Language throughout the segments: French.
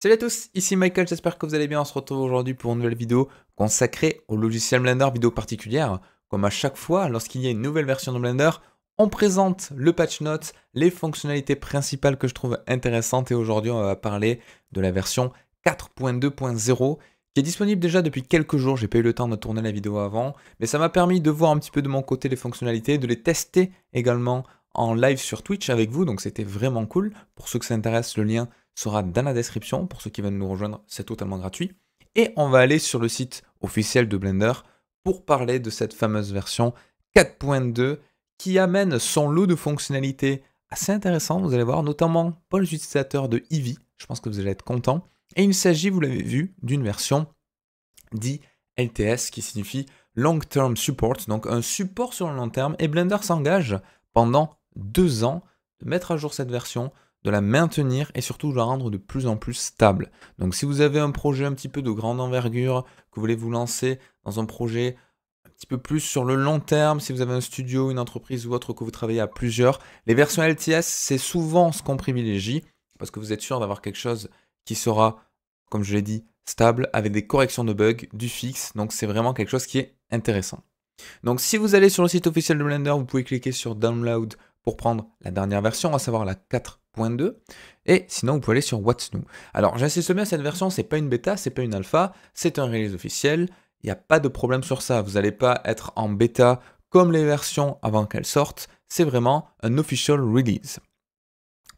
Salut à tous, ici Michael, j'espère que vous allez bien. On se retrouve aujourd'hui pour une nouvelle vidéo consacrée au logiciel Blender, vidéo particulière. Comme à chaque fois, lorsqu'il y a une nouvelle version de Blender, on présente le patch notes, les fonctionnalités principales que je trouve intéressantes. Et aujourd'hui, on va parler de la version 4.2.0 qui est disponible déjà depuis quelques jours. J'ai pas eu le temps de tourner la vidéo avant, mais ça m'a permis de voir un petit peu de mon côté les fonctionnalités, de les tester également en live sur Twitch avec vous. Donc c'était vraiment cool. Pour ceux que ça intéresse, le lien sera dans la description. Pour ceux qui veulent nous rejoindre, c'est totalement gratuit. Et on va aller sur le site officiel de Blender pour parler de cette fameuse version 4.2 qui amène son lot de fonctionnalités assez intéressantes, vous allez voir, notamment pour les utilisateurs de Eevee. Je pense que vous allez être contents. Et il s'agit, vous l'avez vu, d'une version dit LTS qui signifie Long Term Support, donc un support sur le long terme. Et Blender s'engage pendant 2 ans de mettre à jour cette version, de la maintenir et surtout de la rendre de plus en plus stable. Donc si vous avez un projet un petit peu de grande envergure, que vous voulez vous lancer dans un projet un petit peu plus sur le long terme, si vous avez un studio, une entreprise ou autre que vous travaillez à plusieurs, les versions LTS, c'est souvent ce qu'on privilégie parce que vous êtes sûr d'avoir quelque chose qui sera, comme je l'ai dit, stable, avec des corrections de bugs, du fixe, donc c'est vraiment quelque chose qui est intéressant. Donc si vous allez sur le site officiel de Blender, vous pouvez cliquer sur Download pour prendre la dernière version, à savoir la 4.2, et sinon vous pouvez aller sur What's New. Alors j'insiste bien, cette version, c'est pas une bêta, c'est pas une alpha, c'est un release officiel, il n'y a pas de problème sur ça, vous n'allez pas être en bêta comme les versions avant qu'elles sortent, c'est vraiment un official release.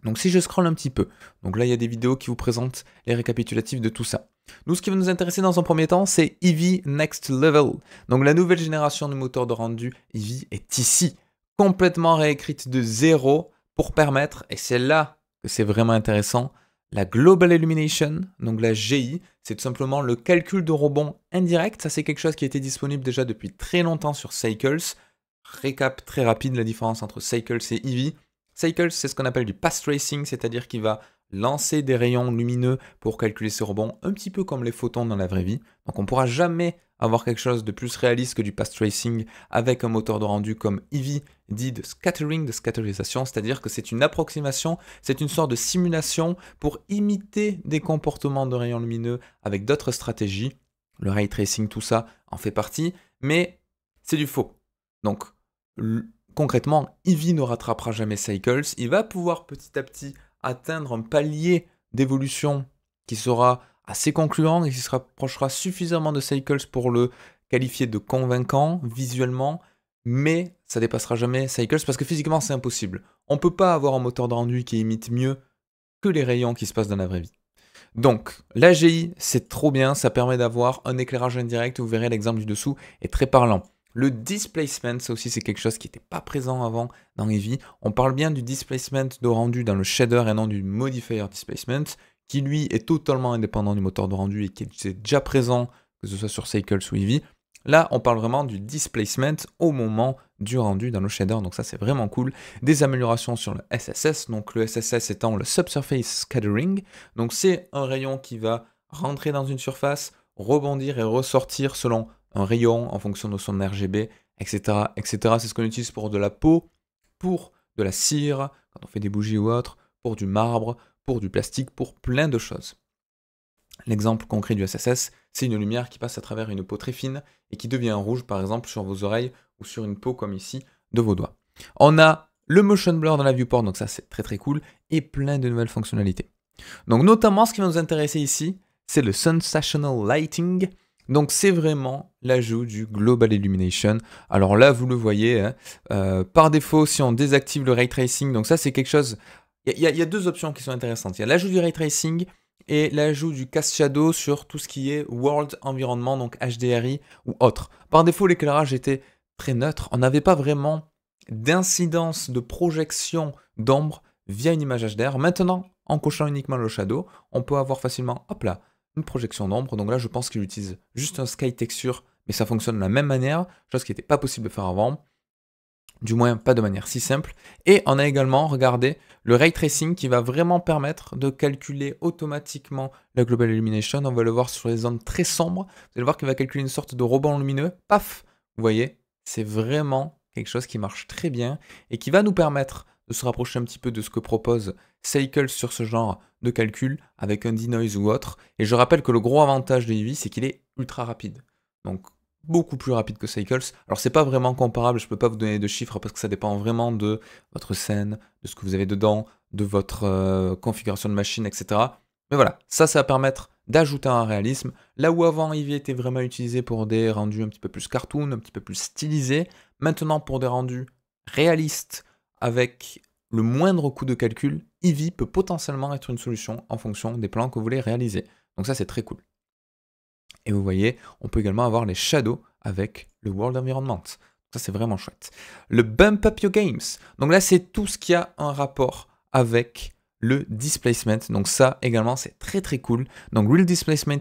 Donc si je scrolle un petit peu, donc là il y a des vidéos qui vous présentent les récapitulatifs de tout ça. Nous, ce qui va nous intéresser dans un premier temps, c'est Eevee Next Level. Donc la nouvelle génération du moteur de rendu Eevee est ici, complètement réécrite de zéro pour permettre, et c'est là que c'est vraiment intéressant, la Global Illumination, donc la GI, c'est tout simplement le calcul de rebond indirect. Ça c'est quelque chose qui était disponible déjà depuis très longtemps sur Cycles. Récap très rapide, la différence entre Cycles et Eevee. Cycles, c'est ce qu'on appelle du path tracing, c'est-à-dire qu'il va lancer des rayons lumineux pour calculer ses rebonds, un petit peu comme les photons dans la vraie vie. Donc on ne pourra jamais avoir quelque chose de plus réaliste que du path tracing avec un moteur de rendu comme Eevee, dit de scattering, de scatterisation, c'est-à-dire que c'est une approximation, c'est une sorte de simulation pour imiter des comportements de rayons lumineux avec d'autres stratégies. Le ray tracing, tout ça en fait partie, mais c'est du faux. Donc concrètement, Eevee ne rattrapera jamais Cycles, il va pouvoir petit à petit atteindre un palier d'évolution qui sera assez concluant et qui se rapprochera suffisamment de Cycles pour le qualifier de convaincant visuellement, mais ça dépassera jamais Cycles parce que physiquement c'est impossible. On ne peut pas avoir un moteur de rendu qui imite mieux que les rayons qui se passent dans la vraie vie. Donc, l'AGI, c'est trop bien, ça permet d'avoir un éclairage indirect, vous verrez l'exemple du dessous est très parlant. Le displacement, ça aussi c'est quelque chose qui n'était pas présent avant dans Eevee. On parle bien du displacement de rendu dans le shader et non du modifier displacement, qui lui est totalement indépendant du moteur de rendu et qui est déjà présent, que ce soit sur Cycles ou Eevee. Là, on parle vraiment du displacement au moment du rendu dans le shader, donc ça c'est vraiment cool. Des améliorations sur le SSS, donc le SSS étant le Subsurface Scattering. Donc c'est un rayon qui va rentrer dans une surface, rebondir et ressortir selon un rayon en fonction de son RGB, etc. etc. C'est ce qu'on utilise pour de la peau, pour de la cire, quand on fait des bougies ou autre, pour du marbre, pour du plastique, pour plein de choses. L'exemple concret du SSS, c'est une lumière qui passe à travers une peau très fine et qui devient rouge par exemple sur vos oreilles ou sur une peau comme ici de vos doigts. On a le motion blur dans la viewport, donc ça c'est très très cool, et plein de nouvelles fonctionnalités. Donc notamment ce qui va nous intéresser ici, c'est le Sensational Lighting. Donc c'est vraiment l'ajout du Global Illumination. Alors là vous le voyez, hein, par défaut si on désactive le Ray Tracing, donc ça c'est quelque chose, il y a deux options qui sont intéressantes. Il y a l'ajout du Ray Tracing et l'ajout du Cast Shadow sur tout ce qui est World Environment, donc HDRI ou autre. Par défaut, l'éclairage était très neutre. On n'avait pas vraiment d'incidence de projection d'ombre via une image HDR. Maintenant, en cochant uniquement le Shadow, on peut avoir facilement, hop là, une projection d'ombre. Donc là, je pense qu'il utilise juste un Sky Texture, mais ça fonctionne de la même manière, chose qui n'était pas possible de faire avant. Du moins pas de manière si simple. Et on a également, regardez, le Ray Tracing qui va vraiment permettre de calculer automatiquement la Global Illumination. On va le voir sur les zones très sombres. Vous allez voir qu'il va calculer une sorte de rebond lumineux. Paf! Vous voyez, c'est vraiment quelque chose qui marche très bien et qui va nous permettre de se rapprocher un petit peu de ce que propose Cycles sur ce genre de calcul avec un denoise ou autre. Et je rappelle que le gros avantage de Eevee, c'est qu'il est ultra rapide. Donc beaucoup plus rapide que Cycles. Alors c'est pas vraiment comparable, je peux pas vous donner de chiffres parce que ça dépend vraiment de votre scène, de ce que vous avez dedans, de votre configuration de machine, etc. Mais voilà, ça va permettre d'ajouter un réalisme. Là où avant Eevee était vraiment utilisé pour des rendus un petit peu plus cartoon, un petit peu plus stylisés, maintenant pour des rendus réalistes avec le moindre coût de calcul, Eevee peut potentiellement être une solution en fonction des plans que vous voulez réaliser. Donc ça c'est très cool. Et vous voyez, on peut également avoir les shadows avec le World Environment. Ça, c'est vraiment chouette. Le Bump Up Your Games. Donc là, c'est tout ce qui a un rapport avec le displacement. Donc ça, également, c'est très très cool. Donc Real Displacement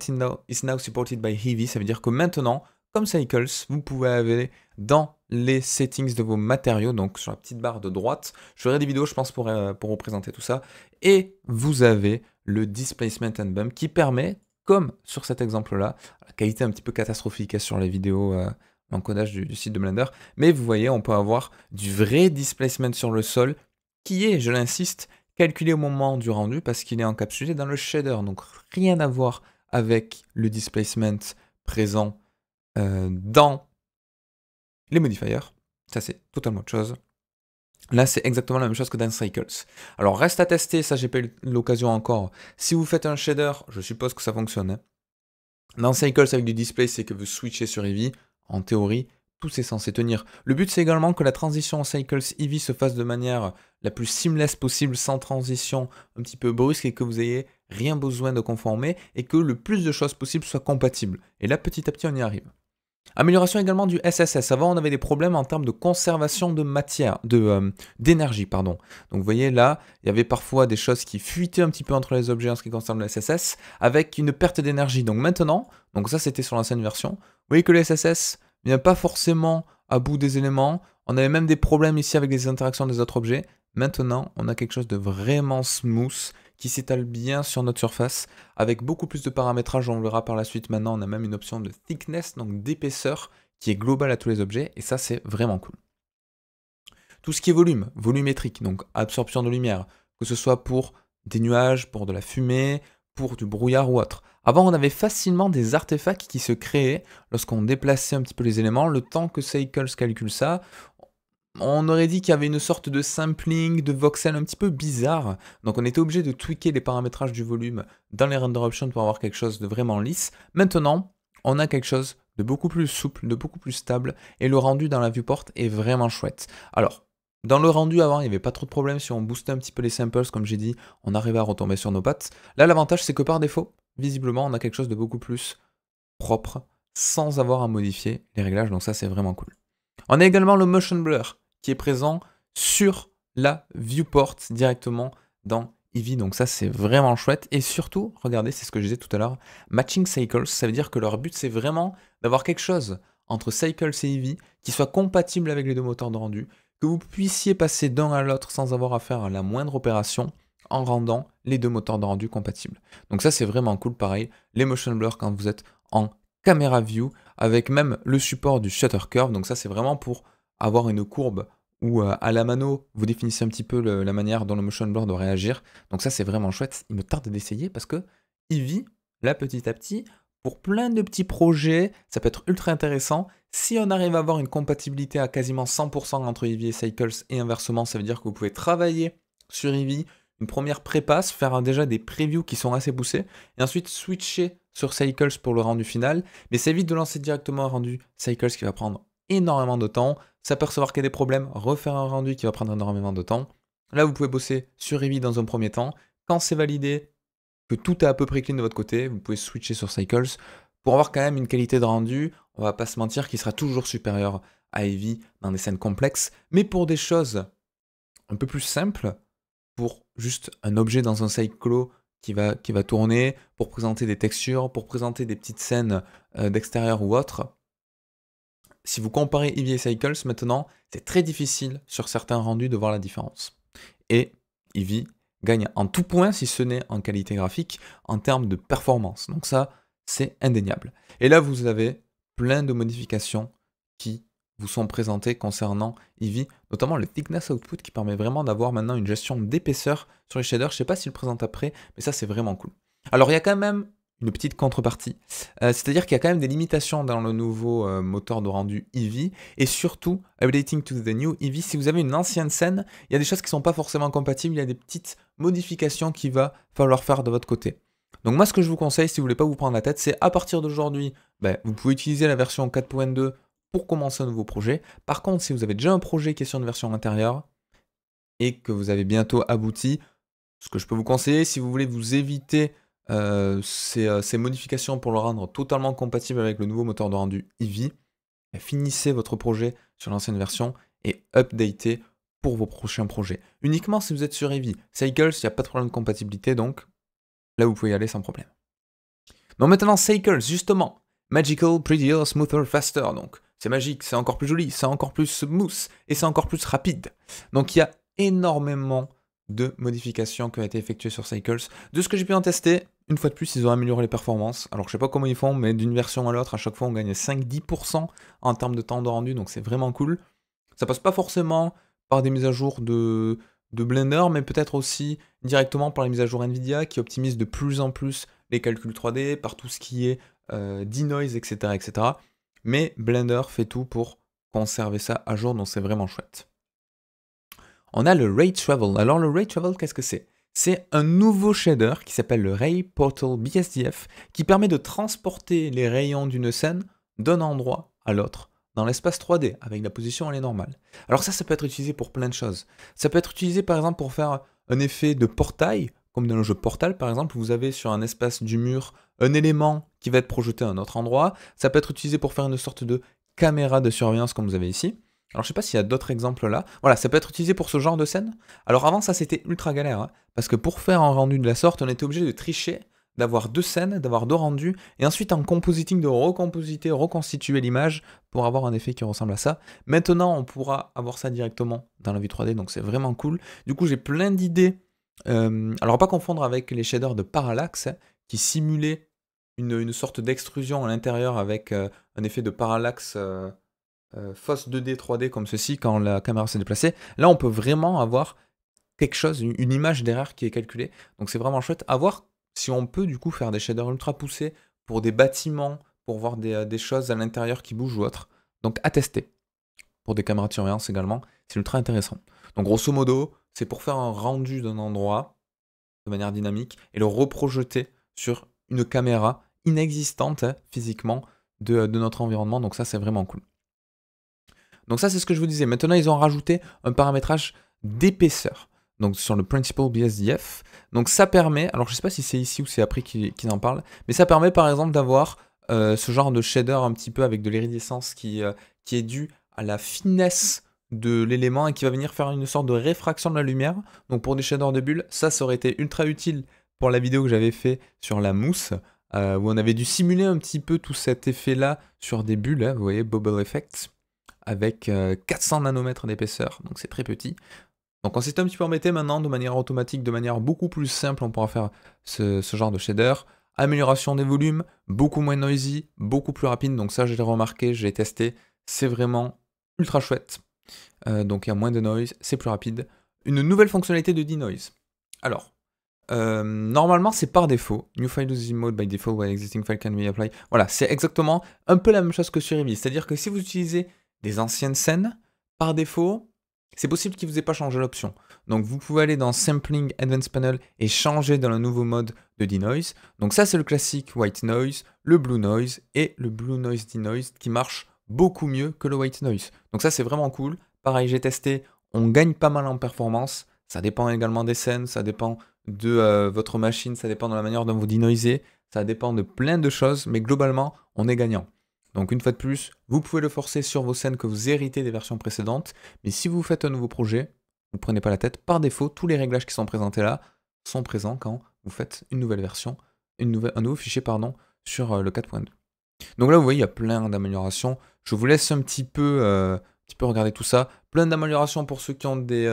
is now supported by Eevee. Ça veut dire que maintenant, comme Cycles, vous pouvez aller dans les settings de vos matériaux, donc sur la petite barre de droite. Je ferai des vidéos, je pense, pour vous présenter tout ça. Et vous avez le Displacement and Bump qui permet, comme sur cet exemple-là, la qualité un petit peu catastrophique sur les vidéos l'encodage du site de Blender, mais vous voyez, on peut avoir du vrai displacement sur le sol qui est, je l'insiste, calculé au moment du rendu parce qu'il est encapsulé dans le shader, donc rien à voir avec le displacement présent dans les modifiers. Ça, c'est totalement autre chose. Là, c'est exactement la même chose que dans Cycles. Alors, reste à tester, ça, j'ai pas eu l'occasion encore. Si vous faites un shader, je suppose que ça fonctionne. Hein. Dans Cycles, avec du display, c'est que vous switchez sur Eevee. En théorie, tout c'est censé tenir. Le but, c'est également que la transition en Cycles Eevee se fasse de manière la plus seamless possible, sans transition un petit peu brusque, et que vous ayez rien besoin de conformer, et que le plus de choses possibles soient compatibles. Et là, petit à petit, on y arrive. Amélioration également du SSS. Avant, on avait des problèmes en termes de conservation de matière, d'énergie, pardon. Donc, vous voyez là, il y avait parfois des choses qui fuitaient un petit peu entre les objets en ce qui concerne le SSS, avec une perte d'énergie. Donc maintenant, donc ça c'était sur l'ancienne version, vous voyez que le SSS ne vient pas forcément à bout des éléments. On avait même des problèmes ici avec les interactions des autres objets. Maintenant, on a quelque chose de vraiment smooth qui s'étale bien sur notre surface, avec beaucoup plus de paramétrage, on le verra par la suite. Maintenant, on a même une option de thickness, donc d'épaisseur, qui est globale à tous les objets, et ça, c'est vraiment cool. Tout ce qui est volume, volumétrique, donc absorption de lumière, que ce soit pour des nuages, pour de la fumée, pour du brouillard ou autre. Avant, on avait facilement des artefacts qui se créaient lorsqu'on déplaçait un petit peu les éléments, le temps que Cycles calcule ça. On aurait dit qu'il y avait une sorte de sampling, de voxel un petit peu bizarre. Donc on était obligé de tweaker les paramétrages du volume dans les render options pour avoir quelque chose de vraiment lisse. Maintenant, on a quelque chose de beaucoup plus souple, de beaucoup plus stable, et le rendu dans la viewport est vraiment chouette. Alors, dans le rendu avant, il n'y avait pas trop de problème. Si on boostait un petit peu les samples, comme j'ai dit, on arrivait à retomber sur nos pattes. Là, l'avantage, c'est que par défaut, visiblement, on a quelque chose de beaucoup plus propre, sans avoir à modifier les réglages. Donc ça, c'est vraiment cool. On a également le motion blur, qui est présent sur la viewport directement dans Eevee. Donc ça, c'est vraiment chouette. Et surtout, regardez, c'est ce que je disais tout à l'heure, Matching Cycles, ça veut dire que leur but, c'est vraiment d'avoir quelque chose entre Cycles et Eevee qui soit compatible avec les deux moteurs de rendu, que vous puissiez passer d'un à l'autre sans avoir à faire la moindre opération en rendant les deux moteurs de rendu compatibles. Donc ça, c'est vraiment cool. Pareil, les motion blur quand vous êtes en camera view, avec même le support du shutter curve. Donc ça, c'est vraiment pour avoir une courbe où à la mano, vous définissez un petit peu la manière dont le motion blur doit réagir. Donc ça, c'est vraiment chouette. Il me tarde d'essayer parce que Eevee, là, petit à petit, pour plein de petits projets, ça peut être ultra intéressant. Si on arrive à avoir une compatibilité à quasiment 100% entre Eevee et Cycles et inversement, ça veut dire que vous pouvez travailler sur Eevee, une première prépasse, faire déjà des previews qui sont assez poussés, et ensuite switcher sur Cycles pour le rendu final. Mais ça évite de lancer directement un rendu Cycles qui va prendre énormément de temps, s'apercevoir qu'il y a des problèmes, refaire un rendu qui va prendre énormément de temps. Là, vous pouvez bosser sur Eevee dans un premier temps. Quand c'est validé, que tout est à peu près clean de votre côté, vous pouvez switcher sur Cycles pour avoir quand même une qualité de rendu, on va pas se mentir, qui sera toujours supérieure à Eevee dans des scènes complexes. Mais pour des choses un peu plus simples, pour juste un objet dans un cyclo qui va tourner, pour présenter des textures, pour présenter des petites scènes d'extérieur ou autre. Si vous comparez Eevee et Cycles, maintenant, c'est très difficile sur certains rendus de voir la différence. Et Eevee gagne en tout point, si ce n'est en qualité graphique, en termes de performance. Donc ça, c'est indéniable. Et là, vous avez plein de modifications qui vous sont présentés concernant Eevee, notamment le Thickness Output qui permet vraiment d'avoir maintenant une gestion d'épaisseur sur les shaders. Je ne sais pas s'il le présente après, mais ça c'est vraiment cool. Alors il y a quand même une petite contrepartie, c'est-à-dire qu'il y a quand même des limitations dans le nouveau moteur de rendu Eevee, et surtout, updating to the new Eevee, si vous avez une ancienne scène, il y a des choses qui ne sont pas forcément compatibles, il y a des petites modifications qu'il va falloir faire de votre côté. Donc moi ce que je vous conseille, si vous ne voulez pas vous prendre la tête, c'est à partir d'aujourd'hui, vous pouvez utiliser la version 4.2 pour commencer un nouveau projet. Par contre, si vous avez déjà un projet qui est sur une version intérieure, et que vous avez bientôt abouti, ce que je peux vous conseiller, si vous voulez vous éviter ces modifications pour le rendre totalement compatible avec le nouveau moteur de rendu Eevee, finissez votre projet sur l'ancienne version et updatez pour vos prochains projets. Uniquement si vous êtes sur Eevee. Cycles, il n'y a pas de problème de compatibilité, donc là vous pouvez y aller sans problème. Donc maintenant Cycles, justement, Magical, Prettier, Smoother, Faster, donc c'est magique, c'est encore plus joli, c'est encore plus smooth et c'est encore plus rapide. Donc il y a énormément de modifications qui ont été effectuées sur Cycles. De ce que j'ai pu en tester, une fois de plus, ils ont amélioré les performances. Alors je sais pas comment ils font, mais d'une version à l'autre, à chaque fois on gagne 5-10% en termes de temps de rendu, donc c'est vraiment cool. Ça passe pas forcément par des mises à jour de Blender, mais peut-être aussi directement par les mises à jour Nvidia qui optimisent de plus en plus les calculs 3D, par tout ce qui est denoise, etc., etc. Mais Blender fait tout pour conserver ça à jour, donc c'est vraiment chouette. On a le Ray Travel. Alors le Ray Travel, qu'est-ce que c'est? C'est un nouveau shader qui s'appelle le Ray Portal BSDF qui permet de transporter les rayons d'une scène d'un endroit à l'autre dans l'espace 3D avec la position elle est normale. Alors ça peut être utilisé pour plein de choses. Ça peut être utilisé par exemple pour faire un effet de portail, comme dans le jeu Portal par exemple, où vous avez sur un espace du mur un élément qui va être projeté à un autre endroit. Ça peut être utilisé pour faire une sorte de caméra de surveillance comme vous avez ici. Alors je sais pas s'il y a d'autres exemples là. Voilà, ça peut être utilisé pour ce genre de scène. Alors avant ça c'était ultra galère, hein, parce que pour faire un rendu de la sorte, on était obligé de tricher, d'avoir deux scènes, d'avoir deux rendus, et ensuite en compositing de recompositer, reconstituer l'image pour avoir un effet qui ressemble à ça. Maintenant on pourra avoir ça directement dans la vue 3D, donc c'est vraiment cool. Du coup j'ai plein d'idées. Alors pas confondre avec les shaders de parallaxe, hein, qui simulaient une sorte d'extrusion à l'intérieur avec un effet de parallaxe fausse 2D, 3D comme ceci quand la caméra s'est déplacée. Là, on peut vraiment avoir quelque chose, une image derrière qui est calculée. Donc c'est vraiment chouette. À voir si on peut du coup faire des shaders ultra poussés pour des bâtiments, pour voir des choses à l'intérieur qui bougent ou autre. Donc à tester. Pour des caméras de surveillance également, c'est ultra intéressant. Donc grosso modo, c'est pour faire un rendu d'un endroit de manière dynamique et le reprojeter sur une caméra inexistante physiquement de notre environnement. Donc ça, c'est vraiment cool. Donc ça, c'est ce que je vous disais. Maintenant, ils ont rajouté un paramétrage d'épaisseur. Donc sur le Principal BSDF. Donc ça permet, alors je ne sais pas si c'est ici ou c'est après qu'ils en parlent, mais ça permet par exemple d'avoir ce genre de shader un petit peu avec de l'iridescence qui est dû à la finesse de l'élément et qui va venir faire une sorte de réfraction de la lumière. Donc pour des shaders de bulles, ça aurait été ultra utile pour la vidéo que j'avais fait sur la mousse, où on avait dû simuler un petit peu tout cet effet-là sur des bulles, hein, vous voyez, bubble effect, avec 400 nanomètres d'épaisseur, donc c'est très petit. Donc on s'est un petit peu embêté maintenant de manière automatique, de manière beaucoup plus simple, on pourra faire ce genre de shader. Amélioration des volumes, beaucoup moins noisy, beaucoup plus rapide, donc ça je l'ai remarqué, j'ai testé, c'est vraiment ultra chouette. Donc il y a moins de noise, c'est plus rapide. Une nouvelle fonctionnalité de denoise. Alors, normalement c'est par défaut. New file using mode by default while existing file can be applied. Voilà, c'est exactement un peu la même chose que sur Eevee. C'est-à-dire que si vous utilisez des anciennes scènes, par défaut, c'est possible qu'il ne vous ait pas changé l'option. Donc vous pouvez aller dans Sampling Advanced Panel et changer dans le nouveau mode de denoise. Donc ça c'est le classique white noise, le blue noise et le blue noise denoise qui marche beaucoup mieux que le white noise. Donc ça c'est vraiment cool. Pareil, j'ai testé, on gagne pas mal en performance. Ça dépend également des scènes, ça dépend de votre machine, ça dépend de la manière dont vous denoisez, ça dépend de plein de choses, mais globalement, on est gagnant. Donc une fois de plus, vous pouvez le forcer sur vos scènes que vous héritez des versions précédentes, mais si vous faites un nouveau projet, ne prenez pas la tête, par défaut, tous les réglages qui sont présentés là sont présents quand vous faites une nouvelle version, un nouveau fichier sur le 4.2. Donc là, vous voyez, il y a plein d'améliorations. Je vous laisse un petit peu regarder tout ça. Plein d'améliorations pour ceux qui ont des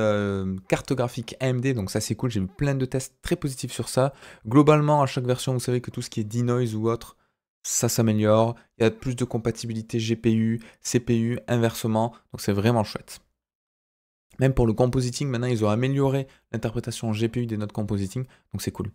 cartes graphiques AMD, donc ça c'est cool. J'ai eu plein de tests très positifs sur ça. Globalement, à chaque version, vous savez que tout ce qui est denoise ou autre, ça s'améliore, il y a plus de compatibilité GPU, CPU, inversement, donc c'est vraiment chouette. Même pour le compositing, maintenant ils ont amélioré l'interprétation GPU des notes compositing, donc c'est cool.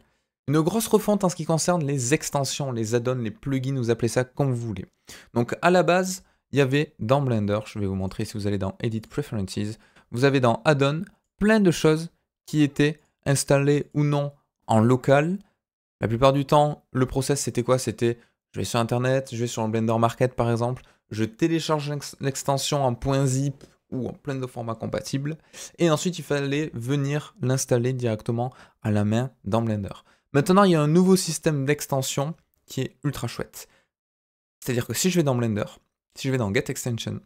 Une grosse refonte en ce qui concerne les extensions, les add-ons, les plugins, vous appelez ça comme vous voulez. Donc à la base, il y avait dans Blender, je vais vous montrer si vous allez dans Edit Preferences, vous avez dans Add-on plein de choses qui étaient installées ou non en local. La plupart du temps, le process c'était quoi? C'était je vais sur internet, je vais sur le Blender Market par exemple, je télécharge l'extension en .zip ou en plein de formats compatibles, et ensuite il fallait venir l'installer directement à la main dans Blender. Maintenant, il y a un nouveau système d'extension qui est ultra chouette. C'est-à-dire que si je vais dans Blender, si je vais dans Get Extension,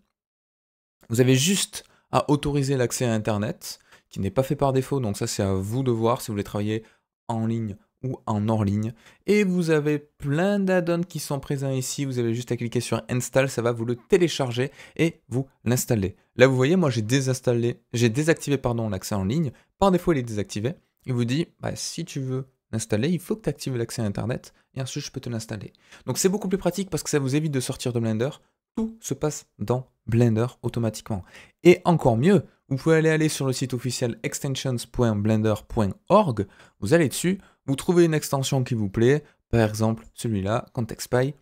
vous avez juste à autoriser l'accès à Internet, qui n'est pas fait par défaut, donc ça c'est à vous de voir si vous voulez travailler en ligne ou en hors ligne. Et vous avez plein d'add-ons qui sont présents ici, vous avez juste à cliquer sur Install, ça va vous le télécharger et vous l'installer. Là vous voyez, moi j'ai désactivé l'accès en ligne, par défaut il est désactivé, il vous dit, bah, si tu veux l'installer, il faut que tu actives l'accès à Internet, et ensuite je peux te l'installer. Donc c'est beaucoup plus pratique parce que ça vous évite de sortir de Blender, tout se passe dans Blender automatiquement. Et encore mieux, vous pouvez aller sur le site officiel extensions.blender.org, vous allez dessus, vous trouvez une extension qui vous plaît, par exemple celui-là, ContextPy,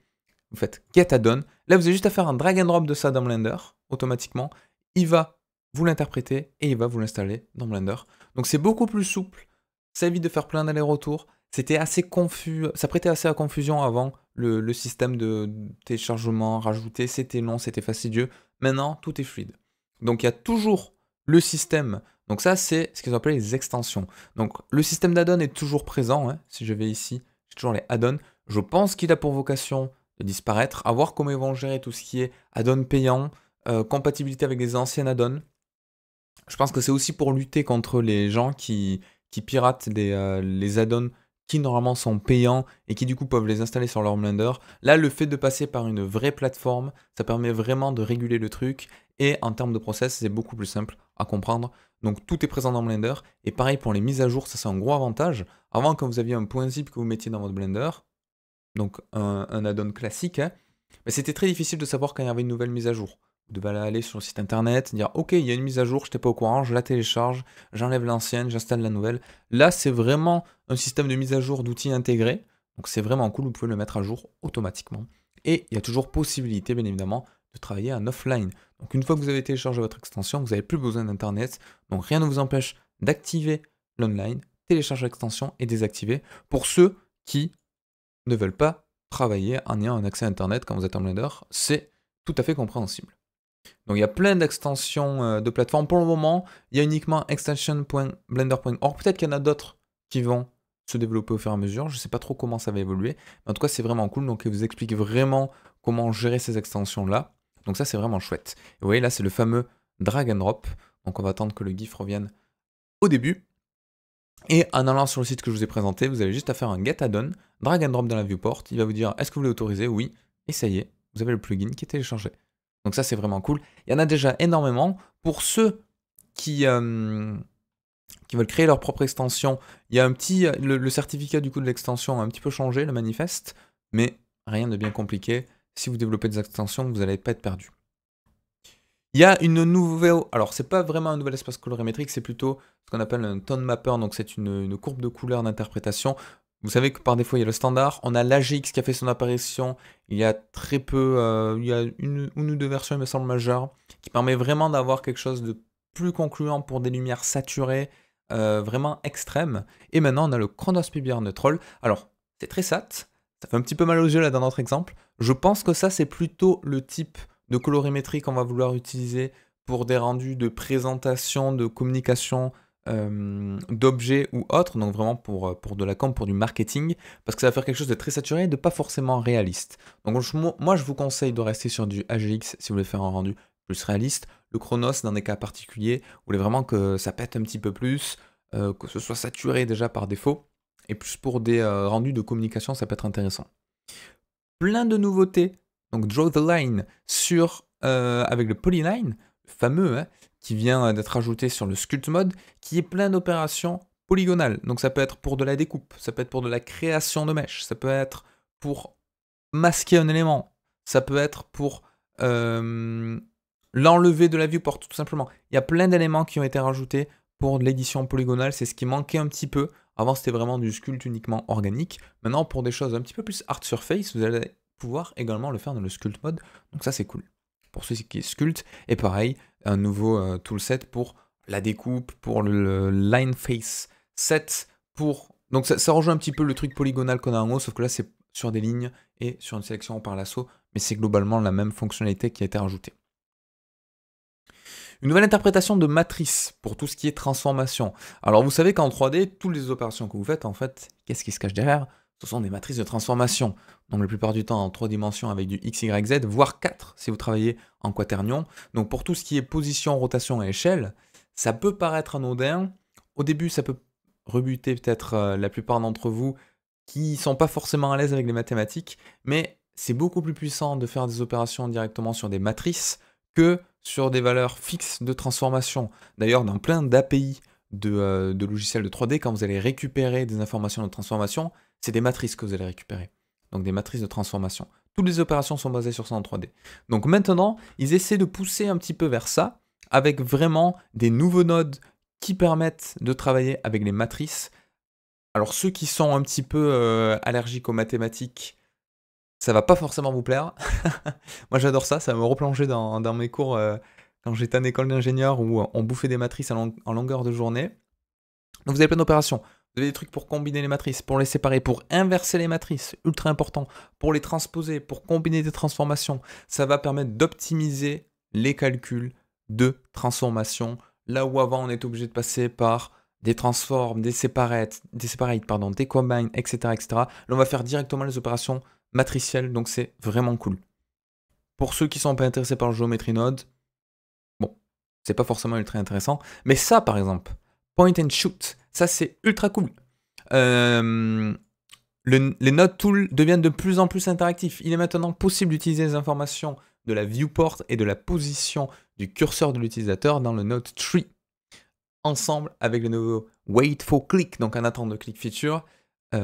vous faites Get Add-on, là vous avez juste à faire un drag and drop de ça dans Blender, automatiquement, il va vous l'interpréter et il va vous l'installer dans Blender. Donc c'est beaucoup plus souple, ça évite de faire plein d'allers-retours, c'était assez confus, ça prêtait assez à confusion avant, le système de téléchargement, rajouter, c'était long, c'était fastidieux. Maintenant, tout est fluide. Donc il y a toujours le système, donc ça c'est ce qu'ils appellent les extensions. Donc le système d'add-on est toujours présent, hein. Si je vais ici, j'ai toujours les add-ons. Je pense qu'il a pour vocation de disparaître, à voir comment ils vont gérer tout ce qui est add-on payant, compatibilité avec les anciennes add-ons. Je pense que c'est aussi pour lutter contre les gens qui piratent les add-ons qui normalement sont payants et qui du coup peuvent les installer sur leur Blender. Là, le fait de passer par une vraie plateforme, ça permet vraiment de réguler le truc et en termes de process, c'est beaucoup plus simple à comprendre. Donc tout est présent dans Blender et pareil pour les mises à jour, ça c'est un gros avantage. Avant, quand vous aviez un point zip que vous mettiez dans votre Blender, donc un add-on classique, hein, mais c'était très difficile de savoir quand il y avait une nouvelle mise à jour. Vous devez aller sur le site internet, dire ok, il y a une mise à jour, je n'étais pas au courant, je la télécharge, j'enlève l'ancienne, j'installe la nouvelle. Là, c'est vraiment un système de mise à jour d'outils intégrés, donc c'est vraiment cool, vous pouvez le mettre à jour automatiquement. Et il y a toujours possibilité, bien évidemment, de travailler en offline. Donc une fois que vous avez téléchargé votre extension, vous n'avez plus besoin d'internet, donc rien ne vous empêche d'activer l'online, télécharger l'extension et désactiver pour ceux qui ne veulent pas travailler en ayant un accès à Internet quand vous êtes en Blender, c'est tout à fait compréhensible. Donc il y a plein d'extensions de plateformes. Pour le moment, il y a uniquement extension.blender.org. Peut-être qu'il y en a d'autres qui vont se développer au fur et à mesure. Je ne sais pas trop comment ça va évoluer. Mais en tout cas, c'est vraiment cool. Donc il vous explique vraiment comment gérer ces extensions-là. Donc ça, c'est vraiment chouette. Et vous voyez, là, c'est le fameux drag and drop. Donc on va attendre que le GIF revienne au début. Et en allant sur le site que je vous ai présenté, vous avez juste à faire un get add-on, drag and drop dans la viewport, il va vous dire est-ce que vous voulez autoriser? Oui, et ça y est, vous avez le plugin qui est téléchargé. Donc ça c'est vraiment cool. Il y en a déjà énormément. Pour ceux qui veulent créer leur propre extension, il y a un petit, le certificat du coup de l'extension a un petit peu changé, le manifeste, mais rien de bien compliqué. Si vous développez des extensions, vous n'allez pas être perdu. Il y a une nouvelle, alors c'est pas vraiment un nouvel espace colorimétrique, c'est plutôt ce qu'on appelle un tone mapper, donc c'est une courbe de couleur d'interprétation. Vous savez que par défaut il y a le standard, on a l'AGX qui a fait son apparition il y a très peu, il y a une ou deux versions il me semble majeures, qui permet vraiment d'avoir quelque chose de plus concluant pour des lumières saturées, vraiment extrêmes. Et maintenant on a le Chronos PBR Neutral, alors c'est très sat, ça fait un petit peu mal aux yeux là dans notre exemple, je pense que ça c'est plutôt le type de colorimétrie qu'on va vouloir utiliser pour des rendus de présentation, de communication d'objets ou autres, donc vraiment pour de la com, pour du marketing, parce que ça va faire quelque chose de très saturé et de pas forcément réaliste. Donc moi je vous conseille de rester sur du AGX si vous voulez faire un rendu plus réaliste. Le Chronos, dans des cas particuliers, vous voulez vraiment que ça pète un petit peu plus, que ce soit saturé déjà par défaut, et plus pour des rendus de communication, ça peut être intéressant. Plein de nouveautés. Donc Draw the Line avec le Polyline, fameux, hein, qui vient d'être ajouté sur le Sculpt Mode, qui est plein d'opérations polygonales. Donc ça peut être pour de la découpe, ça peut être pour de la création de mèches, ça peut être pour masquer un élément. Ça peut être pour l'enlever de la viewport, tout simplement. Il y a plein d'éléments qui ont été rajoutés pour de l'édition polygonale. C'est ce qui manquait un petit peu. Avant, c'était vraiment du sculpt uniquement organique. Maintenant, pour des choses un petit peu plus art surface, vous allez pouvoir également le faire dans le sculpt mode. Donc ça, c'est cool. Pour ceux qui sculptent. Et pareil, un nouveau toolset pour la découpe, pour le line face set, pour... Donc ça rejoint un petit peu le truc polygonal qu'on a en haut, sauf que là, c'est sur des lignes et sur une sélection par l'assaut, mais c'est globalement la même fonctionnalité qui a été rajoutée. Une nouvelle interprétation de matrice pour tout ce qui est transformation. Alors vous savez qu'en 3D, toutes les opérations que vous faites, en fait, qu'est-ce qui se cache derrière? Ce sont des matrices de transformation. Donc la plupart du temps en 3 dimensions avec du X, Y, Z, voire 4 si vous travaillez en quaternion. Donc pour tout ce qui est position, rotation et échelle, ça peut paraître anodin. Au début, ça peut rebuter peut-être la plupart d'entre vous qui sont pas forcément à l'aise avec les mathématiques, mais c'est beaucoup plus puissant de faire des opérations directement sur des matrices que sur des valeurs fixes de transformation. D'ailleurs, dans plein d'API de logiciels de 3D, quand vous allez récupérer des informations de transformation, c'est des matrices que vous allez récupérer. Donc des matrices de transformation. Toutes les opérations sont basées sur ça en 3D. Donc maintenant, ils essaient de pousser un petit peu vers ça, avec vraiment des nouveaux nodes qui permettent de travailler avec les matrices. Alors ceux qui sont un petit peu allergiques aux mathématiques, ça va pas forcément vous plaire. Moi j'adore ça, ça me replonger dans mes cours quand j'étais en école d'ingénieur où on bouffait des matrices en longueur de journée. Donc vous avez plein d'opérations. Vous avez des trucs pour combiner les matrices, pour les séparer, pour inverser les matrices, ultra important, pour les transposer, pour combiner des transformations. Ça va permettre d'optimiser les calculs de transformation, là où avant on était obligé de passer par des transforms, des separates, des combines, etc., etc. Là on va faire directement les opérations matricielles, donc c'est vraiment cool. Pour ceux qui sont pas intéressés par le géométrie node, bon, c'est pas forcément ultra intéressant, mais ça par exemple, point and shoot, ça c'est ultra cool. Les node tools deviennent de plus en plus interactifs. Il est maintenant possible d'utiliser les informations de la viewport et de la position du curseur de l'utilisateur dans le node tree, ensemble avec le nouveau wait for click, donc en attente de click feature,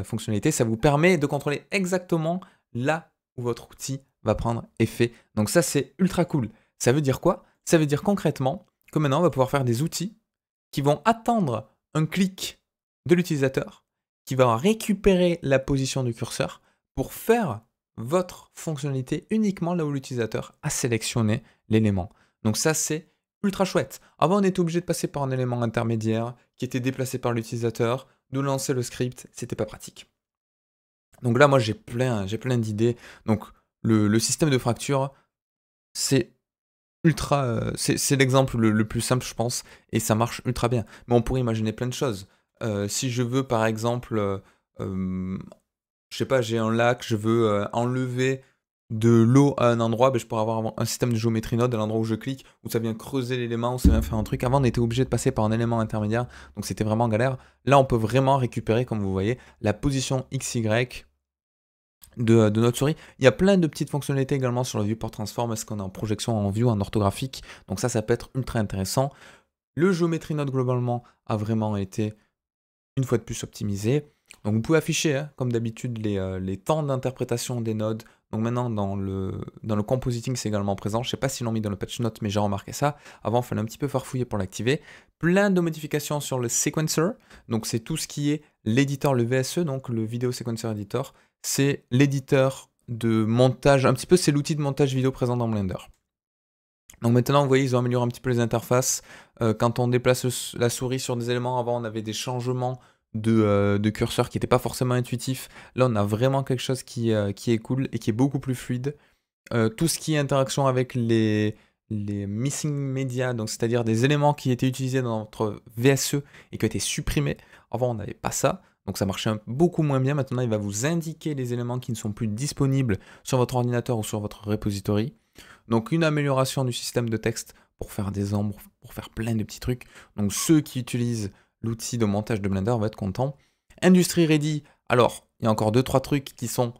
fonctionnalité, ça vous permet de contrôler exactement là où votre outil va prendre effet. Donc ça c'est ultra cool. Ça veut dire quoi? Ça veut dire concrètement que maintenant on va pouvoir faire des outils qui vont attendre un clic de l'utilisateur, qui va récupérer la position du curseur pour faire votre fonctionnalité uniquement là où l'utilisateur a sélectionné l'élément. Donc ça c'est ultra chouette. Avant on était obligé de passer par un élément intermédiaire qui était déplacé par l'utilisateur, de lancer le script, c'était pas pratique. Donc là moi j'ai plein d'idées. Donc le système de fracture, c'est ultra, c'est l'exemple le plus simple, je pense, et ça marche ultra bien. Mais on pourrait imaginer plein de choses. Si je veux, par exemple, je sais pas, j'ai un lac, je veux enlever de l'eau à un endroit, ben, je pourrais avoir un système de géométrie node à l'endroit où je clique, où ça vient creuser l'élément, où ça vient faire un truc. Avant, on était obligé de passer par un élément intermédiaire, donc c'était vraiment galère. Là, on peut vraiment récupérer, comme vous voyez, la position XY de notre souris. Il y a plein de petites fonctionnalités également sur le viewport transform, est-ce qu'on est en projection, en view, en orthographique, donc ça peut être ultra intéressant. Le géométrie node globalement a vraiment été une fois de plus optimisé. Donc vous pouvez afficher, hein, comme d'habitude, les temps d'interprétation des nodes. Donc maintenant, dans le compositing, c'est également présent. Je ne sais pas s'ils l'ont mis dans le patch note, mais j'ai remarqué ça. Avant, il fallait un petit peu farfouiller pour l'activer. Plein de modifications sur le sequencer. Donc c'est tout ce qui est l'éditeur, le VSE, donc le Video Sequencer Editor. C'est l'éditeur de montage, un petit peu c'est l'outil de montage vidéo présent dans Blender. Donc maintenant, vous voyez, ils ont amélioré un petit peu les interfaces. Quand on déplace la souris sur des éléments, avant on avait des changements de curseur qui n'étaient pas forcément intuitifs. Là, on a vraiment quelque chose qui est cool et qui est beaucoup plus fluide. Tout ce qui est interaction avec les missing media, donc c'est-à-dire des éléments qui étaient utilisés dans notre VSE et qui ont été supprimés. Avant, on n'avait pas ça. Donc ça marchait beaucoup moins bien. Maintenant, il va vous indiquer les éléments qui ne sont plus disponibles sur votre ordinateur ou sur votre repository. Donc une amélioration du système de texte pour faire des ombres, pour faire plein de petits trucs. Donc ceux qui utilisent l'outil de montage de Blender vont être contents. Industry Ready, alors il y a encore 2-3 trucs qui sont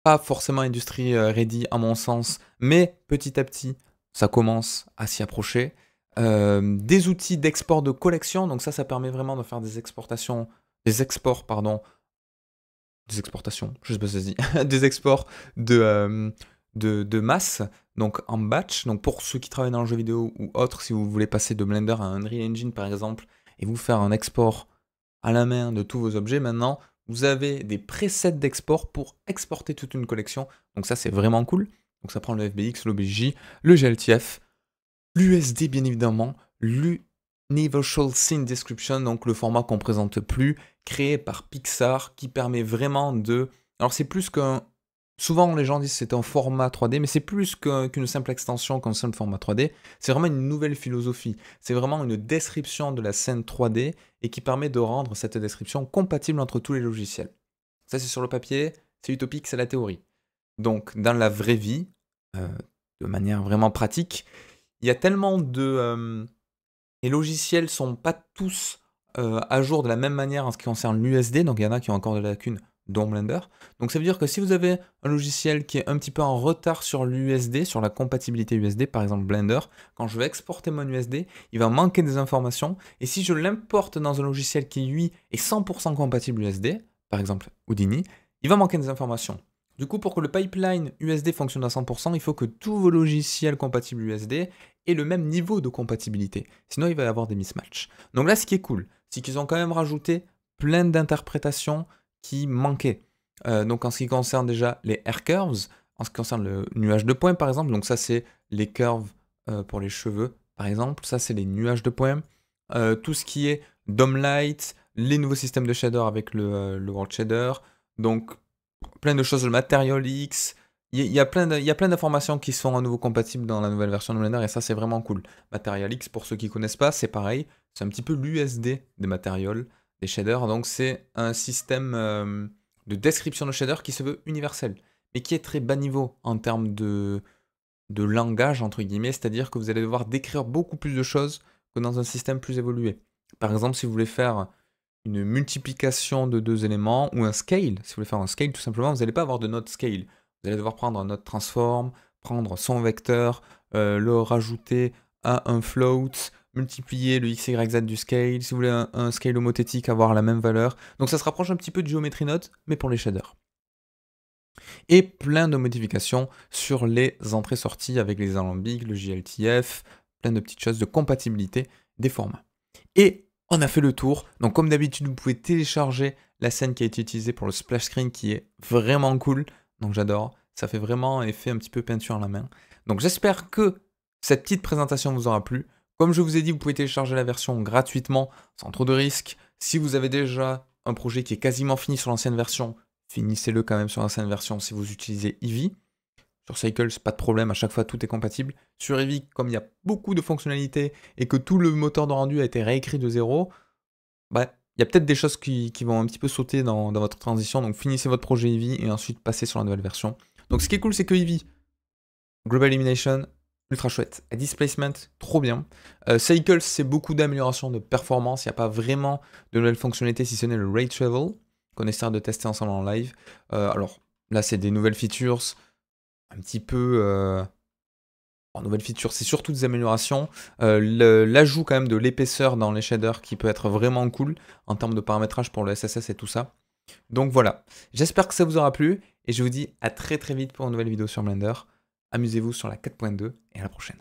pas forcément Industry Ready à mon sens, mais petit à petit ça commence à s'y approcher. Des outils d'export de collection, donc ça permet vraiment de faire des exports des exportations, je sais pas si ça se dit, des exports de masse, donc en batch. Donc pour ceux qui travaillent dans le jeu vidéo ou autres, si vous voulez passer de Blender à Unreal Engine par exemple, et vous faire un export à la main de tous vos objets, maintenant vous avez des presets d'export pour exporter toute une collection. Donc ça c'est vraiment cool. Donc ça prend le FBX, l'OBJ, le GLTF, l'USD bien évidemment, l'Universal Scene Description, donc le format qu'on présente plus, créé par Pixar, qui permet vraiment de... Alors c'est plus qu'un... Souvent les gens disent que c'est un format 3D, mais c'est plus qu'une simple extension, qu'un simple format 3D. C'est vraiment une nouvelle philosophie. C'est vraiment une description de la scène 3D et qui permet de rendre cette description compatible entre tous les logiciels. Ça c'est sur le papier, c'est utopique, c'est la théorie. Donc dans la vraie vie, de manière vraiment pratique, il y a tellement de... les logiciels sont pas tous à jour de la même manière en ce qui concerne l'USD, donc il y en a qui ont encore des lacunes, dont Blender. Donc ça veut dire que si vous avez un logiciel qui est un petit peu en retard sur l'USD, sur la compatibilité USD, par exemple Blender, quand je vais exporter mon USD, il va manquer des informations, et si je l'importe dans un logiciel qui, lui, est 100% compatible USD, par exemple Houdini, il va manquer des informations. Du coup, pour que le pipeline USD fonctionne à 100%, il faut que tous vos logiciels compatibles USD aient le même niveau de compatibilité. Sinon, il va y avoir des mismatchs. Donc là, ce qui est cool, c'est qu'ils ont quand même rajouté plein d'interprétations qui manquaient. Donc en ce qui concerne déjà les air curves, en ce qui concerne le nuage de points par exemple, donc ça c'est les curves pour les cheveux par exemple, ça c'est les nuages de points. Tout ce qui est dome light, les nouveaux systèmes de shader avec le world shader, donc plein de choses, le Material X, il y a plein d'informations qui sont à nouveau compatibles dans la nouvelle version de Blender et ça c'est vraiment cool. Material X, pour ceux qui ne connaissent pas, c'est pareil, c'est un petit peu l'USD des Materials, des shaders, donc c'est un système de description de shader qui se veut universel, mais qui est très bas niveau en termes de langage, entre guillemets, c'est-à-dire que vous allez devoir décrire beaucoup plus de choses que dans un système plus évolué. Par exemple, si vous voulez faire une multiplication de deux éléments ou un scale. Si vous voulez faire un scale, tout simplement, vous n'allez pas avoir de node scale. Vous allez devoir prendre un node transform, prendre son vecteur, le rajouter à un float, multiplier le x, y, z du scale. Si vous voulez un scale homothétique, avoir la même valeur. Donc ça se rapproche un petit peu de Geometry Node, mais pour les shaders. Et plein de modifications sur les entrées-sorties avec les alambics, le GLTF, plein de petites choses de compatibilité des formats. Et on a fait le tour. Donc comme d'habitude, vous pouvez télécharger la scène qui a été utilisée pour le splash screen qui est vraiment cool. Donc j'adore. Ça fait vraiment effet un petit peu peinture à la main. Donc j'espère que cette petite présentation vous aura plu. Comme je vous ai dit, vous pouvez télécharger la version gratuitement, sans trop de risques. Si vous avez déjà un projet qui est quasiment fini sur l'ancienne version, finissez-le quand même sur l'ancienne version si vous utilisez Eevee. Sur Cycles, pas de problème, à chaque fois tout est compatible. Sur Eevee, comme il y a beaucoup de fonctionnalités et que tout le moteur de rendu a été réécrit de zéro, bah, il y a peut-être des choses qui vont un petit peu sauter dans votre transition. Donc finissez votre projet Eevee et ensuite passez sur la nouvelle version. Donc ce qui est cool, c'est que Eevee, Global Illumination, ultra chouette. Displacement, trop bien. Cycles, c'est beaucoup d'amélioration de performance. Il n'y a pas vraiment de nouvelles fonctionnalités si ce n'est le Ray Travel, qu'on essaiera de tester ensemble en live. Alors là, c'est des nouvelles features, un petit peu... en nouvelles features, c'est surtout des améliorations. L'ajout quand même de l'épaisseur dans les shaders qui peut être vraiment cool en termes de paramétrage pour le SSS et tout ça. Donc voilà, j'espère que ça vous aura plu et je vous dis à très vite pour une nouvelle vidéo sur Blender. Amusez-vous sur la 4.2 et à la prochaine.